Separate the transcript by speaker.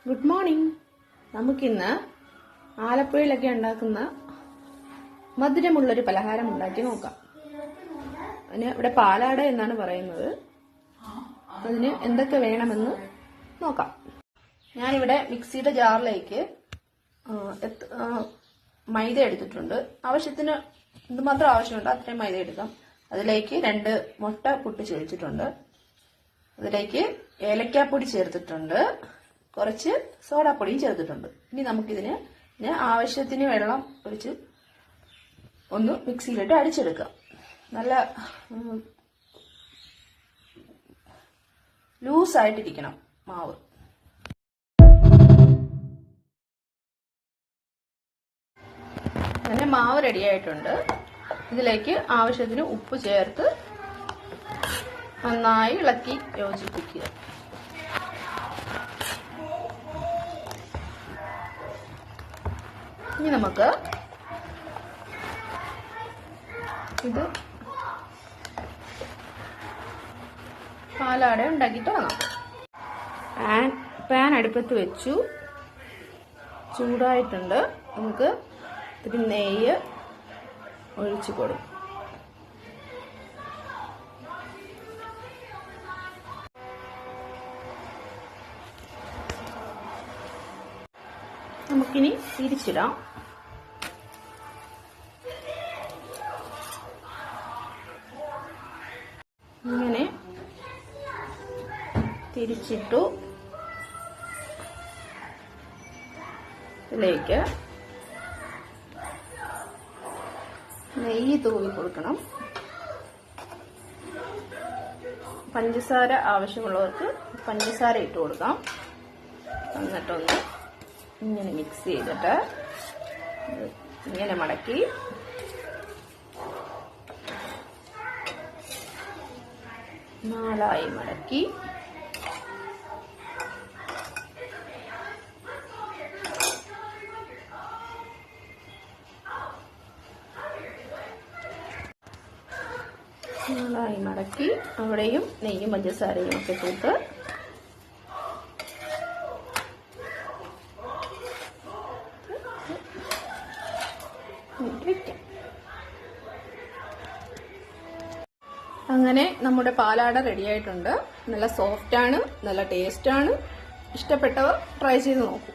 Speaker 1: Good morning. നമുക്കിന്ന് ആലപ്പുഴയിലൊക്കെ ഉണ്ടാക്കുന്ന മധുരമുള്ളൊരു പലഹാരം ഉണ്ടാക്കി നോക്കാം. അതിന് ഇവിടെ പാലാട എന്നാണ് പറയുന്നത്. അതിന് എന്തൊക്കെ വേണമെന്ന് നോക്കാം. ഞാനിവിടെ മിക്സിയുടെ ജാറിലേക്ക് മൈദ എടുത്തിട്ടുണ്ട്. ആവശ്യത്തിന് എന്തുമാത്രം ആവശ്യമുണ്ടോ അത്രയും മൈദ എടുക്കാം. അതിലേക്ക് 2 മുട്ട പൊട്ടിച്ച് വെച്ചിട്ടുണ്ട്. അതിലേക്ക് ഏലക്കാപ്പൊടി ചേർത്തിട്ടുണ്ട്. കുറച്ച് സോഡാപ്പൊടിയും ചേർത്തിട്ടുണ്ട്. ഇനി നമുക്കിതിന് ആവശ്യത്തിന് വെള്ളം ഒഴിച്ച് ഒന്ന് മിക്സിയിലിട്ട് അടിച്ചെടുക്കാം. നല്ല ലൂസായിട്ടിരിക്കണം മാവ്. അങ്ങനെ മാവ് റെഡിയായിട്ടുണ്ട്. ഇതിലേക്ക് ആവശ്യത്തിന് ഉപ്പ് ചേർത്ത് നന്നായി ഇളക്കി യോജിപ്പിക്കുക. ഇനി നമുക്ക് ഇത് പാലാട ഉണ്ടാക്കി തുടങ്ങാം. പാൻ അടുപ്പത്ത് വെച്ചു, ചൂടായിട്ടുണ്ട്. നമുക്ക് ഇത്തിരി നെയ്യ് ഒഴിച്ചു കൊടുക്കും. നമുക്കിനി തിരിച്ചിടാം. ഇങ്ങനെ തിരിച്ചിട്ടു. ഇതിലേക്ക് നെയ്യ് തൂവി കൊടുക്കണം. പഞ്ചസാര ആവശ്യമുള്ളവർക്ക് പഞ്ചസാര ഇട്ട് കൊടുക്കാം. എന്നിട്ടൊന്ന് ഇങ്ങനെ മിക്സ് ചെയ്തിട്ട് ഇങ്ങനെ മടക്കി നാലായി മടക്കി അവിടെയും നെയ്യും പഞ്ചസാരയും ഒക്കെ ഇട്ടിട്ട് വെക്കാം. അങ്ങനെ നമ്മുടെ പാലാട റെഡിയായിട്ടുണ്ട്. നല്ല സോഫ്റ്റ് ആണ്, നല്ല ടേസ്റ്റ് ആണ്. ഇഷ്ടപ്പെട്ടവർ ട്രൈ ചെയ്ത് നോക്കൂ.